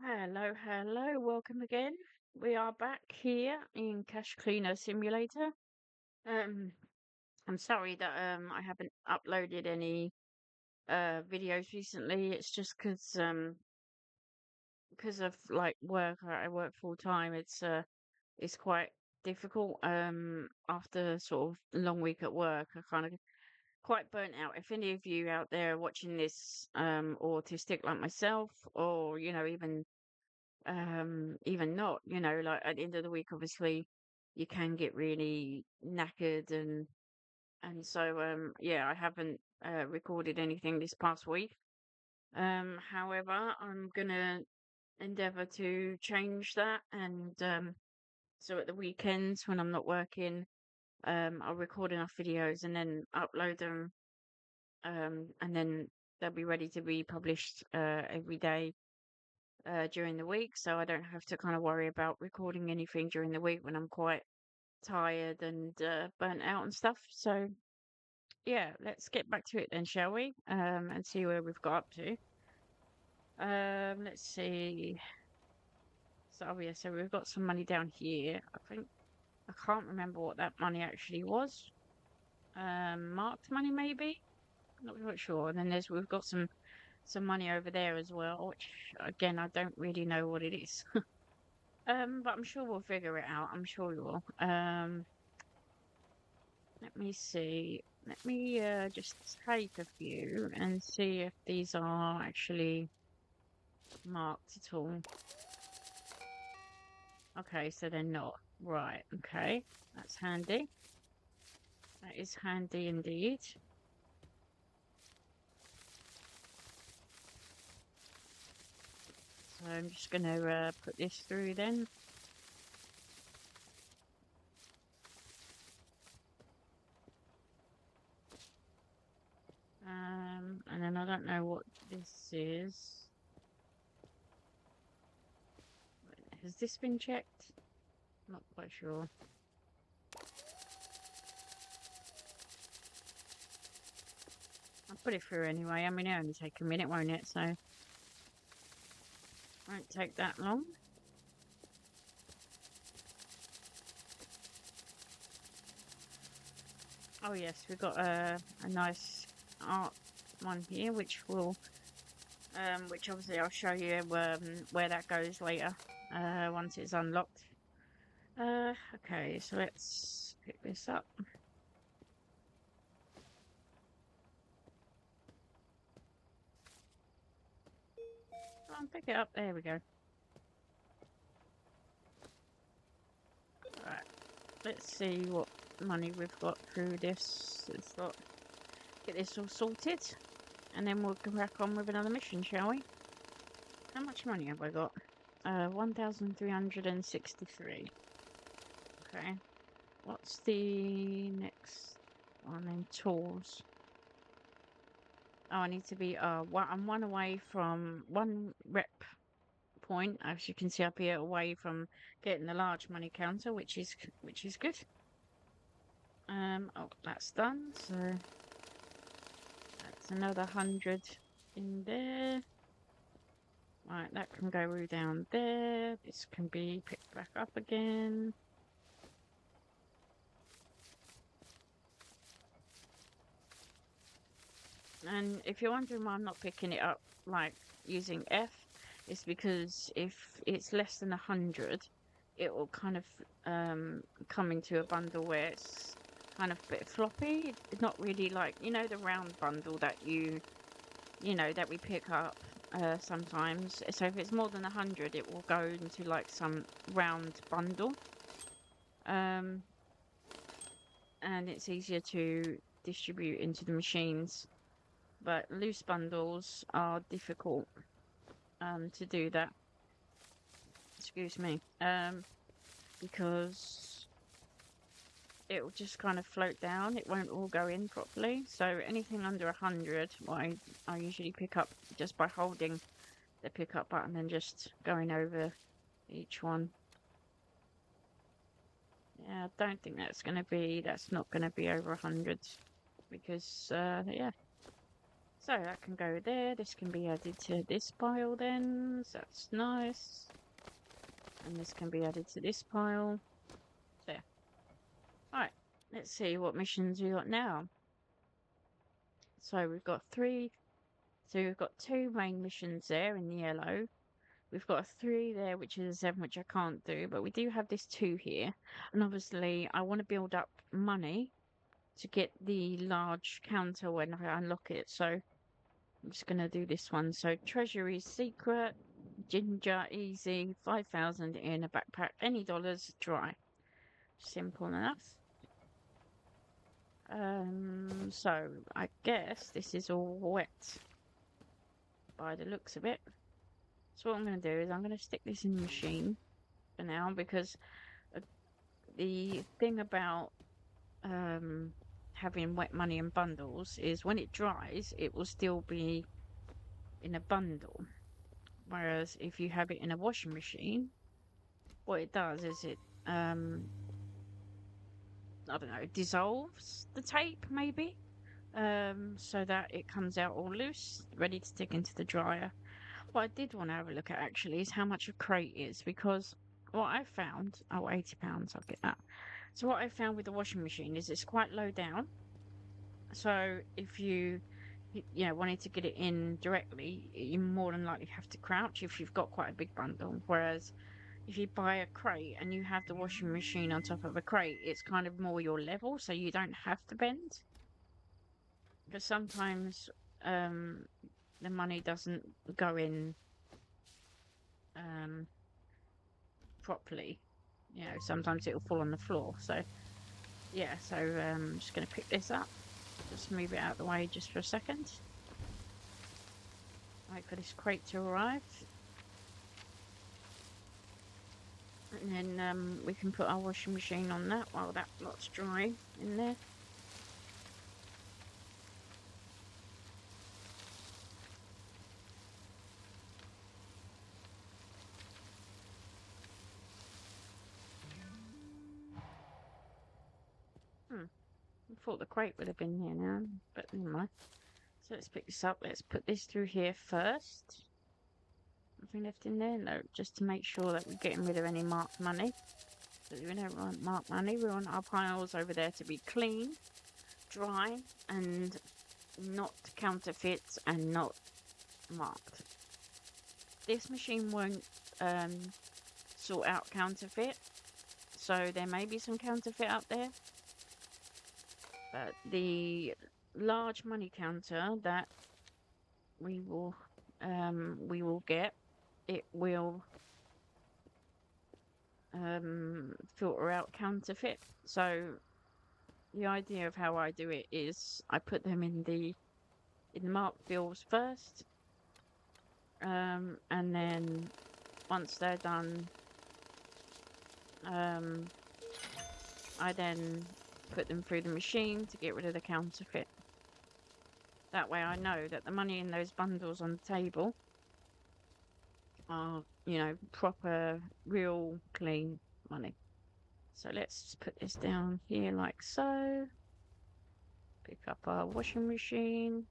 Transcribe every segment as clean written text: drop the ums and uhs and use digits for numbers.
Hello, hello, welcome again. We are back here in Cash Cleaner Simulator. Um, I'm sorry that I haven't uploaded any videos recently. It's just because of like work. I work full time. It's quite difficult. After sort of a long week at work, I kind of quite burnt out. If any of you out there watching this autistic like myself, or even not, like at the end of the week, obviously you can get really knackered, and so yeah, I haven't recorded anything this past week. However, I'm gonna endeavor to change that, and so at the weekends when I'm not working, I'll record enough videos and then upload them, and then they'll be ready to be published every day during the week, so I don't have to kind of worry about recording anything during the week when I'm quite tired and burnt out and stuff. So yeah, let's get back to it then, shall we? And see where we've got up to. Let's see. So oh yeah, so we've got some money down here. I can't remember what that money actually was. Marked money maybe. Not quite sure. And then we've got some money over there as well, which again I don't really know what it is. But I'm sure we'll figure it out. I'm sure we will. Let me see. Let me just take a few and see if these are actually marked at all. Okay, so they're not. Right, okay. That's handy. That is handy indeed. So I'm just going to put this through then. And then I don't know what this is. Has this been checked? Not quite sure. I'll put it through anyway. I mean, it'll only take a minute, won't it? So, won't take that long. Oh yes, we've got a nice art one here, which obviously I'll show you where that goes later, once it's unlocked. Okay, so let's pick this up. Come on, pick it up. There we go. Right, let's see what money we've got through this. Let's get this all sorted, and then we'll crack on with another mission, shall we? How much money have I got? 1,363. Okay. What's the next one then? Tools. Oh, I need to be I'm one away from one rep point, as you can see up here, away from getting the large money counter, which is good. Oh, that's done. So that's another 100 in there. Right, that can go down there. This can be picked back up again. And if you're wondering why I'm not picking it up like using F, it's because if it's less than 100, it will kind of come into a bundle where it's kind of a bit floppy. It's not really like, the round bundle that that we pick up sometimes. So if it's more than 100, it will go into like some round bundle. And it's easier to distribute into the machines. But loose bundles are difficult to do that. Excuse me. Because it will just kind of float down. It won't all go in properly. So anything under 100, I usually pick up just by holding the pickup button and just going over each one. Yeah, I don't think that's not going to be over 100 because, yeah. So that can go there. This can be added to this pile then. So that's nice. And this can be added to this pile. There. Alright, let's see what missions we got now. So we've got 3. So we've got 2 main missions there in the yellow. We've got a 3 there, which is a 7, which I can't do. But we do have this 2 here. And obviously, I want to build up money to get the large counter when I unlock it. So I'm just going to do this one. So treasury secret, ginger, easy, 5,000 in a backpack, any dollars, dry. Simple enough. So I guess this is all wet by the looks of it. So what I'm going to do is I'm going to stick this in the machine for now, because the thing about having wet money in bundles is when it dries, it will still be in a bundle. Whereas if you have it in a washing machine, what it does is it, I don't know, dissolves the tape maybe, so that it comes out all loose, ready to stick into the dryer. What I did want to have a look at actually is how much a crate is, because what I found, oh, £80, I'll get that. So what I found with the washing machine is it's quite low down. So if you wanted to get it in directly, you more than likely have to crouch if you've got quite a big bundle. Whereas if you buy a crate and you have the washing machine on top of a crate, it's kind of more your level, so you don't have to bend. Because sometimes the money doesn't go in properly. Sometimes it'll fall on the floor. So yeah, so I'm just going to pick this up. Just move it out of the way just for a second. Wait for this crate to arrive. And then we can put our washing machine on that while that lot's dry in there. I thought the crate would have been here now, but never mind. So let's pick this up. Let's put this through here first. Nothing left in there? No, just to make sure that we're getting rid of any marked money. Because we don't want marked money. We want our piles over there to be clean, dry, and not counterfeit and not marked. This machine won't sort out counterfeit, so there may be some counterfeit out there. But the large money counter that we will get, it will filter out counterfeit. So the idea of how I do it is I put them in the marked bills first, and then once they're done, I then put them through the machine to get rid of the counterfeit. That way I know that the money in those bundles on the table are, proper, real, clean money. So let's just put this down here like so. Pick up our washing machine.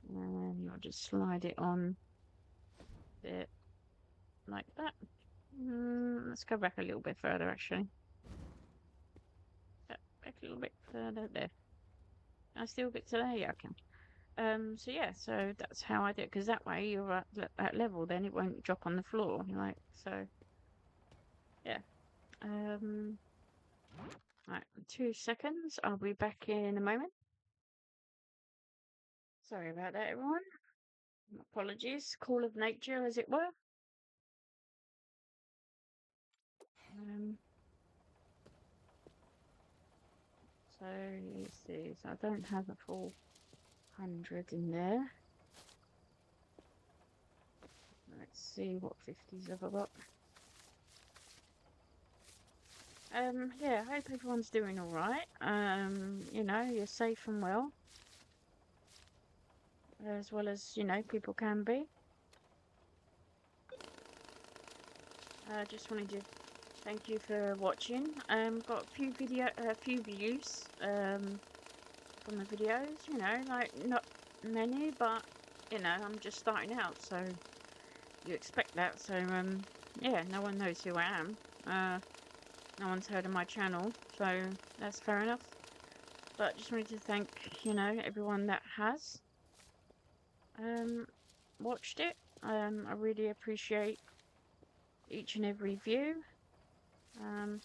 And I'll just slide it on a bit like that. Let's go back a little bit further actually. Back a little bit further there. Can I still get to there? Yeah, I can. So yeah, so that's how I do it, because that way you're at that level, then it won't drop on the floor, so yeah. Right, 2 seconds, I'll be back in a moment. Sorry about that, everyone. Apologies, call of nature, as it were. So let's see, so I don't have a full 100 in there. Let's see what 50s have I got. Yeah, I hope everyone's doing alright. You're safe and well. As well as, people can be. Just wanted to thank you for watching. Got a few views from the videos, many, but you know, I'm just starting out, so you expect that. So yeah, no one knows who I am. No one's heard of my channel, so that's fair enough. But just wanted to thank, you know, everyone that has um watched it. I really appreciate each and every view. Um,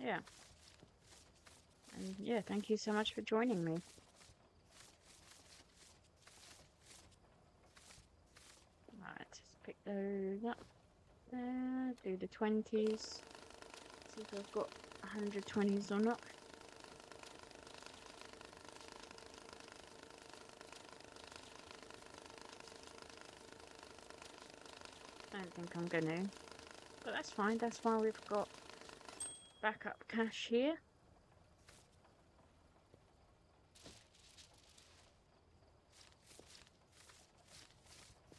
yeah, and yeah, thank you so much for joining me. Right, let's pick those up there, do the 20s, see if I've got 120s or not. I don't think I'm gonna, but that's fine. That's why we've got backup cash here.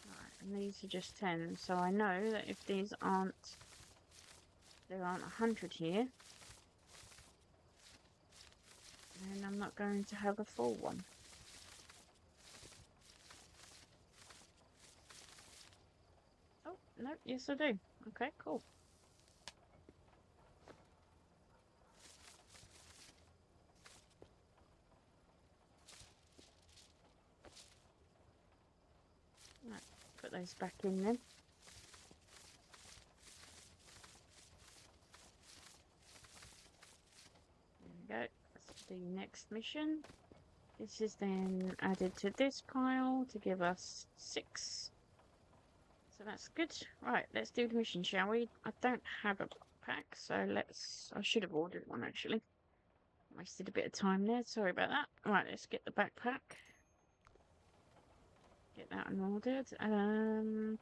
Right, and these are just 10, so I know that if these aren't, there aren't 100 here, then I'm not going to have a full one. Oh, no, yes I do. Okay, cool. Right, put those back in then. There we go. That's the next mission. This is then added to this pile to give us 6. So that's good. Right, let's do the mission, shall we? I don't have a backpack, so let's... I should have ordered one, actually. Wasted a bit of time there. Sorry about that. Right, let's get the backpack. Get that ordered. And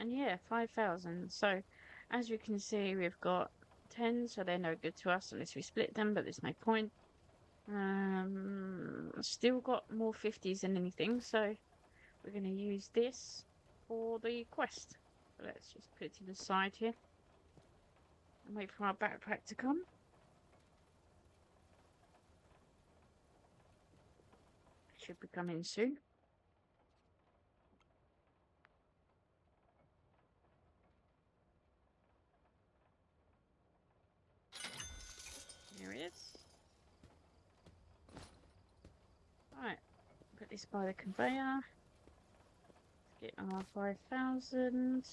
yeah, 5,000. So, as you can see, we've got 10, so they're no good to us unless we split them, but there's no point. Still got more 50s than anything, so we're going to use this for the quest. So let's just put it to the side here and wait for our backpack to come. It should be coming soon. Here it is. Right, put this by the conveyor. Let's get our 5,000.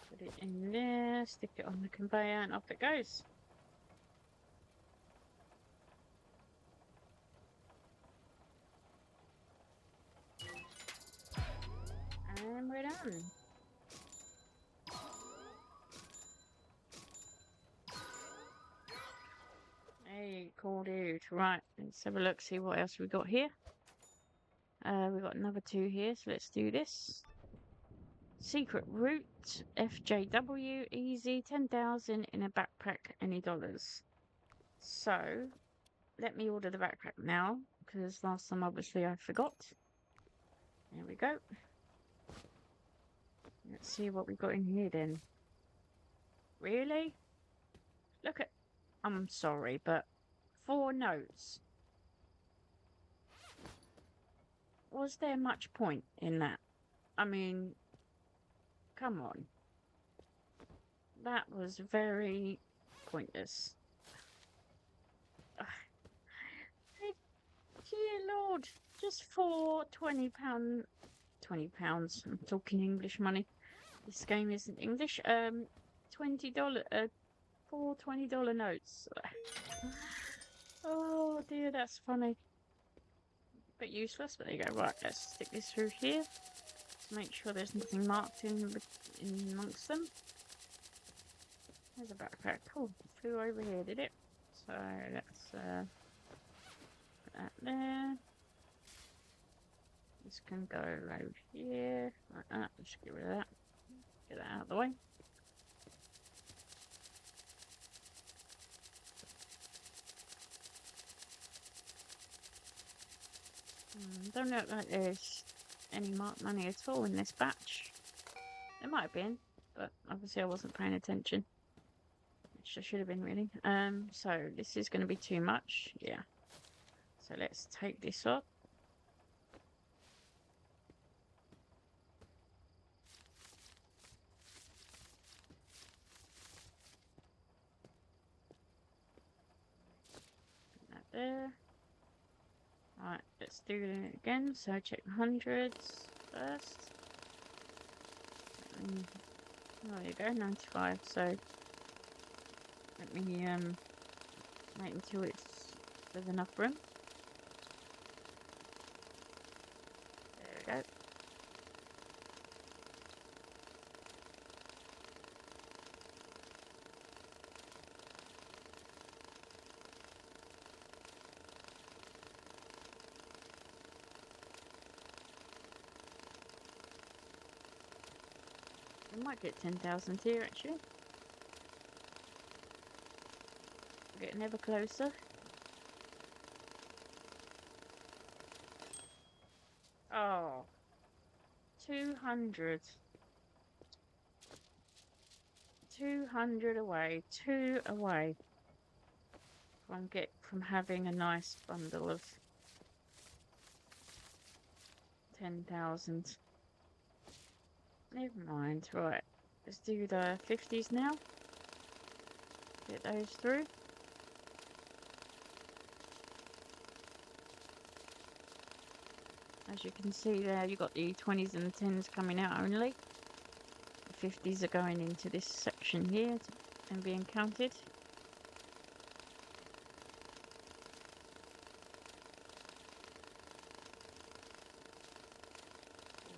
Put it in there, stick it on the conveyor, and off it goes. And we're done. Hey, cool dude. Right, let's have a look, see what else we got here. We've got another 2 here, so let's do this. Secret route, FJW, easy, 10,000 in a backpack, any dollars. So, let me order the backpack now, because last time obviously I forgot. There we go. Let's see what we got in here then. Really? Look at... I'm sorry, but 4 notes. Was there much point in that? I mean, come on. That was very pointless. Dear Lord, just for £20, £20. I'm talking English money. This game isn't English. $20. 4 $20 notes. Oh dear, that's funny. Bit useless, but there you go. Right, let's stick this through here to make sure there's nothing marked in amongst them. There's a backpack. Cool. Flew over here, did it? So let's put that there. This can go over here. Like that. Just get rid of that. Get that out of the way. Don't look like there's any marked money at all in this batch. There might have been, but obviously I wasn't paying attention. Which I should have been really. So this is going to be too much. Yeah. So let's take this off. Put that there. Right, let's do it again. So check the hundreds first. Oh, there you go, 95. So let me wait until there's enough room. There we go. We might get 10,000 here actually. We're getting ever closer. Oh, 200. 200 away. 2 away. From having a nice bundle of 10,000. Never mind. Right. Let's do the 50s now. Get those through. As you can see there, you've got the 20s and the 10s coming out only. The 50s are going into this section here and being counted.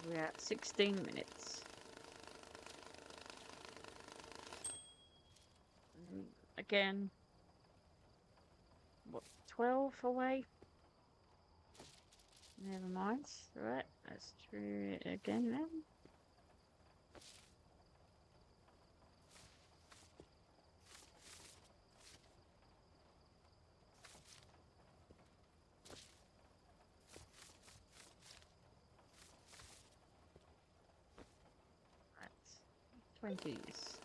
We're at 16 minutes. And again, what, 12 away? Never mind. Right, let's do it again then. Right, 20s.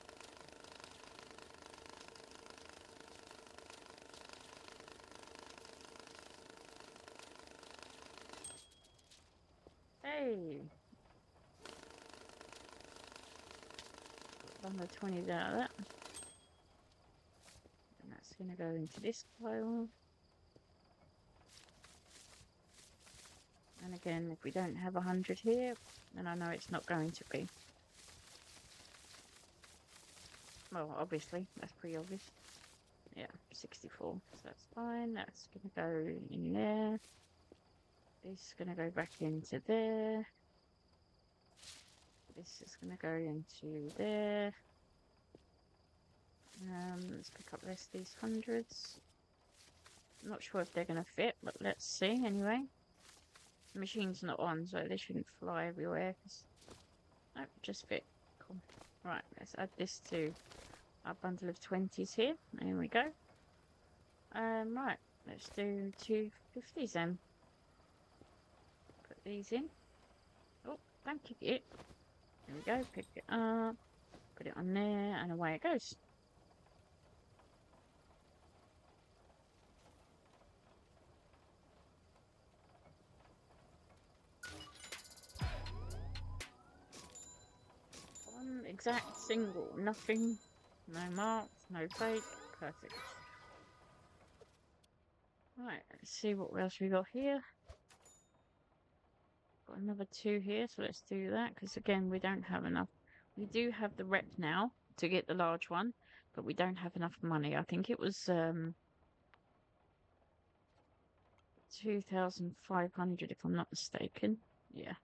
Hey! Got the 20s out of that. And that's going to go into this pile. And again, if we don't have 100 here, then I know it's not going to be. Well, obviously, that's pretty obvious. Yeah, 64, so that's fine. That's going to go in there. This is going to go back into there. This is going to go into there. Let's pick up these hundreds. I'm not sure if they're going to fit, but let's see anyway. The machine's not on, so they shouldn't fly everywhere. Nope, just fit. Cool. Right, let's add this to our bundle of 20s here. There we go. Right, let's do 2 50s then. Put these in. Oh, thank you. There we go. Pick it up. Put it on there, and away it goes. One exact single. Nothing. No marks. No fake. Perfect. Right, let's see what else we got here. Got another 2 here, so let's do that, because again, we don't have enough. We do have the rep now to get the large one, but we don't have enough money. I think it was 2,500 if I'm not mistaken. Yeah.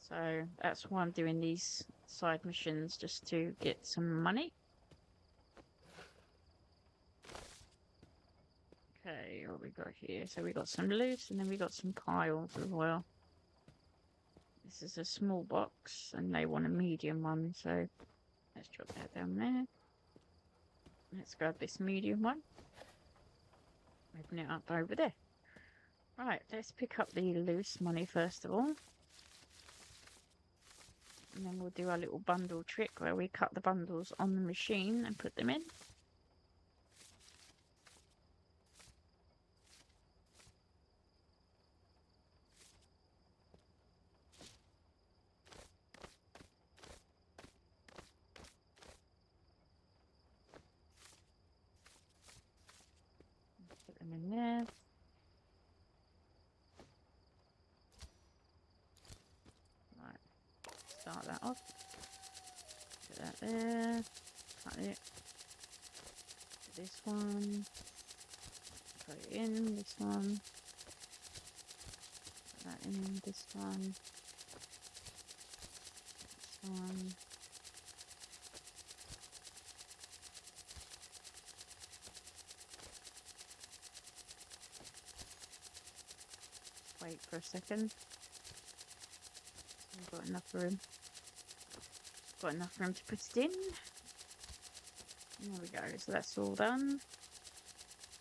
So that's why I'm doing these side missions, just to get some money. Okay, what we got here? So we got some loose, and then we got some piles as well. This is a small box, and they want a medium one, so let's drop that down there. Let's grab this medium one. Open it up over there. Right, let's pick up the loose money first of all. And then we'll do our little bundle trick where we cut the bundles on the machine and put them in. start that off. Put that there. Cut it. Put this one. Put it in. This one. Put that in. This one. This one. Wait for a second. We've got enough room. Got enough room to put it in. There we go. So that's all done.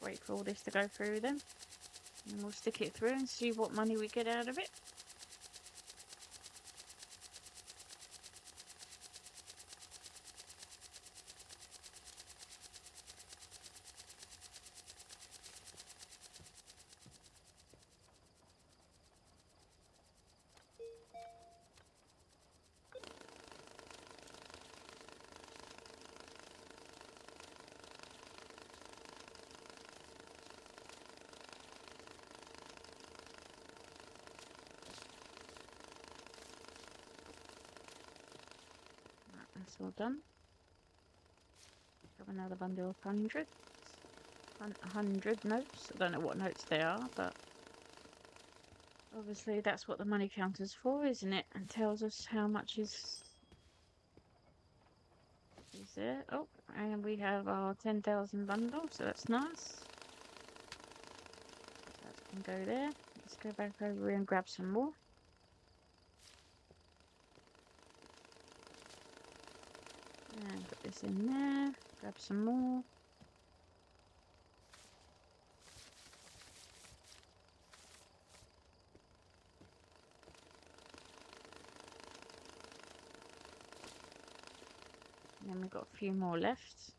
Wait for all this to go through then. And we'll stick it through and see what money we get out of it. That's all done. Have another bundle of 100 notes. I don't know what notes they are, but obviously that's what the money counter's for, isn't it? And tells us how much is there. Oh, and we have our 10,000 bundle, so that's nice. So that can go there. Let's go back over and grab some more. And put this in there. Grab some more. And then we've got a few more left.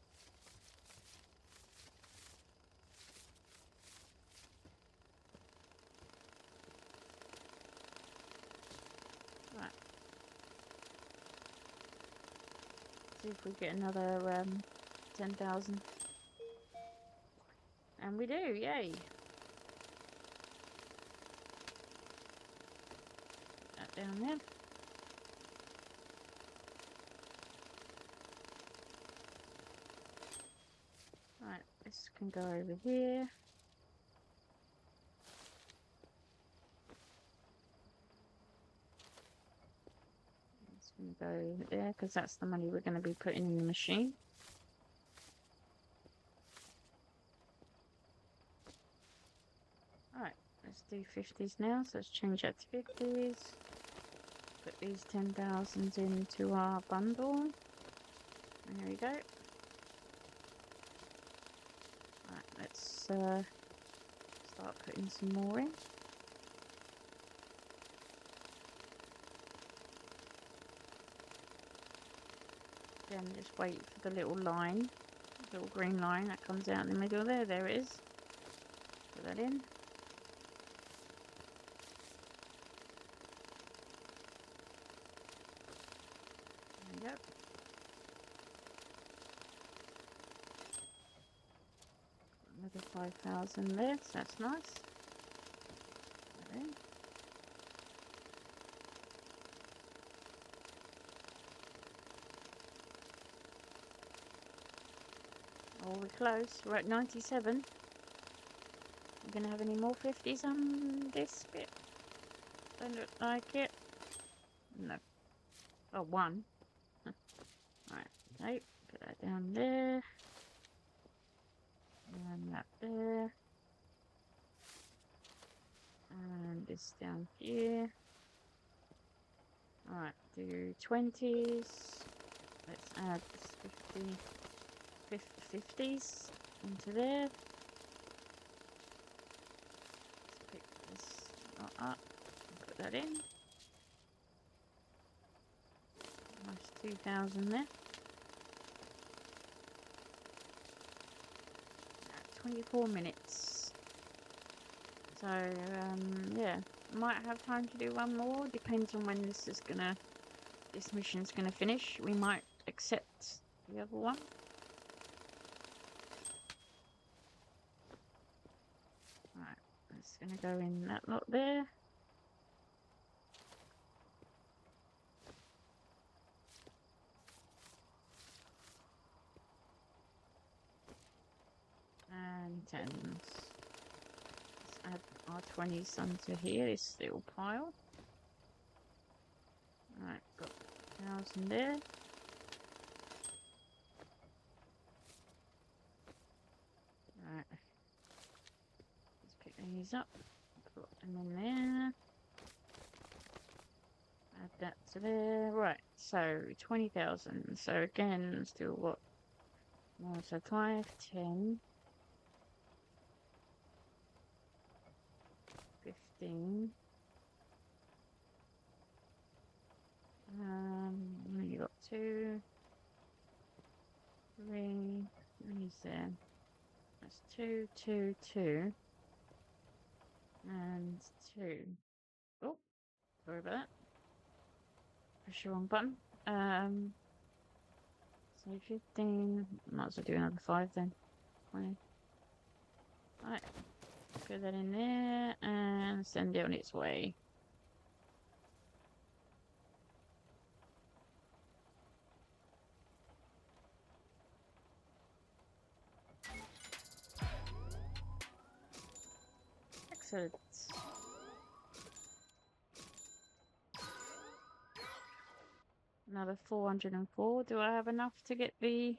Right. See if we get another 10,000. And we do, yay. Put that down there. Right, this can go over here. It's going to go over there because that's the money we're going to be putting in the machine. Alright, let's do 50s now. So let's change that to 50s. Put these 10,000s into our bundle. And there we go. Right, let's start putting some more in. Then just wait for the little line, the little green line that comes out in the middle there. There it is. Put that in. There we go. Another 5,000 there, so that's nice. Put that in. Oh, we're close. We're at 97. We're going to have any more 50s on this bit? Don't look like it. No. Oh, one. Right, okay. Put that down there. And that there. And this down here. Alright, do 20s. Let's add this 50s into there. Let's pick this up and put that in. Nice 2,000 there. 24 minutes. So, yeah, might have time to do one more. Depends on when this mission's gonna finish. We might accept the other one. Right, it's gonna go in that lot there. And let's add our 20s onto here, this little pile. Alright, got 1,000 there. Alright. Let's pick these up. Put them in there. Add that to there. Right, so 20,000. So again, still what? More, so 5, 10, 15. You got 2, 3. Where's there? That's 2, 2, 2, and 2. Oh, sorry about that. Push the wrong button. So 15. Might as well do another 5 then. 20. Right, put that in there and send it on its way. Excellent. Another 404. Do I have enough to get the...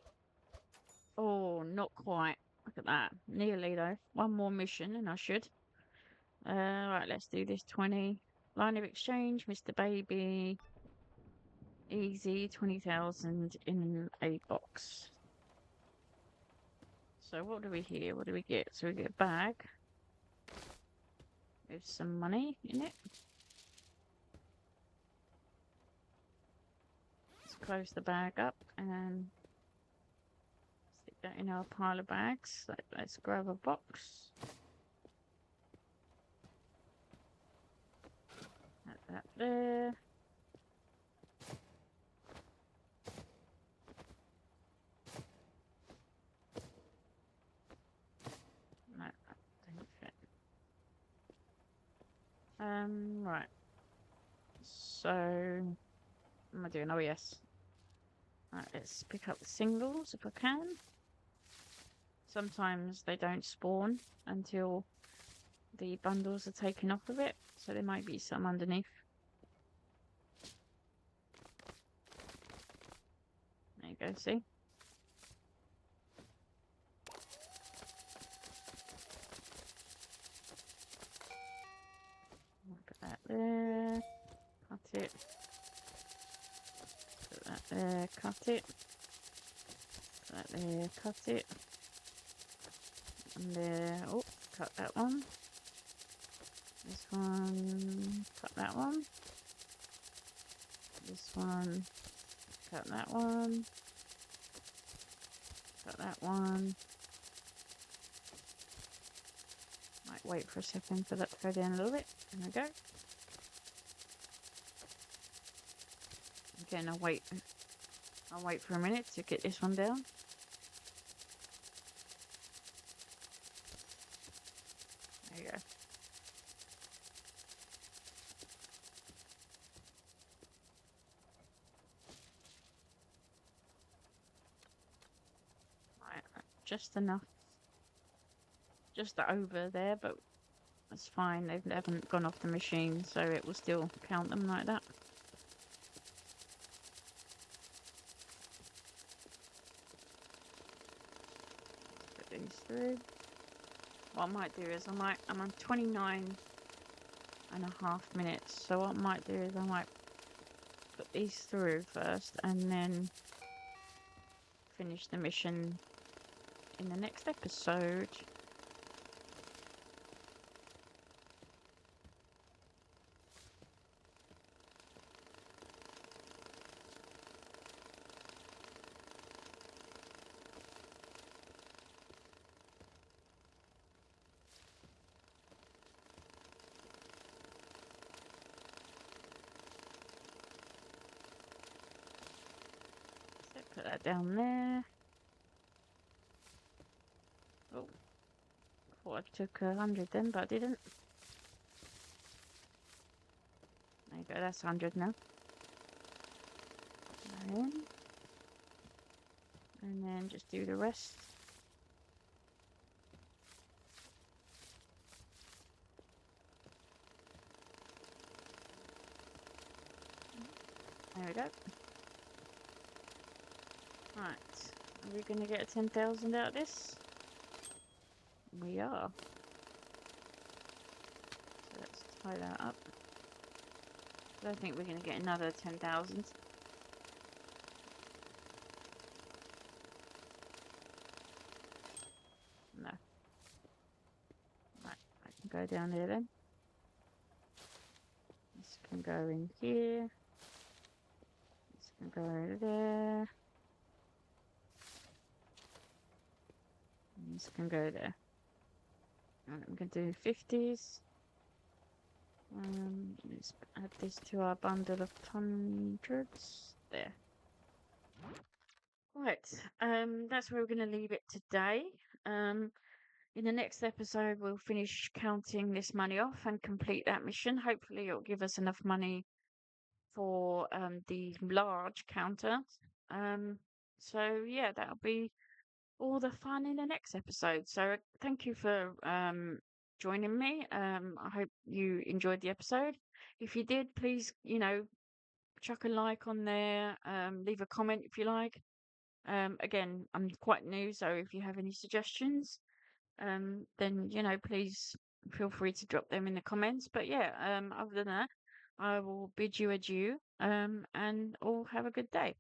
Oh, not quite. Look at that. Nearly though. One more mission and I should. Right, let's do this 20. Line of exchange, Mr. Baby. Easy, 20,000 in a box. So what do we hear? What do we get? So we get a bag with some money in it. Let's close the bag up and stick that in our pile of bags. Let's grab a box. Add that there. No, that didn't fit. Right. So, what am I doing? Oh, yes. Right, let's pick up the singles if I can. Sometimes they don't spawn until the bundles are taken off of it, so there might be some underneath. There you go, see? Put that there, cut it. Put that there, cut it. Put that there, cut it. And there, oh, cut that one. This one, cut that one. This one, cut that one. Cut that one. Might wait for a second for that to go down a little bit. There we go. Again, I'll wait for a minute to get this one down. There you go. Right, just enough. Just over there, but that's fine. They haven't gone off the machine, so it will still count them like that. Put these through. What I might do is I'm on 29.5 minutes, so what I might do is I might put these through first and then finish the mission in the next episode. So put that down there. Oh, thought I took 100 then, but I didn't. There you go, that's 100 now. And then just do the rest. There we go. Right. Are we going to get a 10,000 out of this? We are. So let's tie that up. I don't think we're going to get another 10,000. No. Right. I can go down there then. This can go in here. This can go over there. And this can go there. And I'm going to do 50s. Let's add this to our bundle of hundreds. There. Right. That's where we're going to leave it today. In the next episode, we'll finish counting this money off and complete that mission. Hopefully, it'll give us enough money for the large counter. So yeah, that'll be all the fun in the next episode. So thank you for joining me. I hope you enjoyed the episode. If you did, please, chuck a like on there. Leave a comment if you like. Again, I'm quite new, so if you have any suggestions, then please feel free to drop them in the comments. But yeah, other than that, I will bid you adieu. And all have a good day.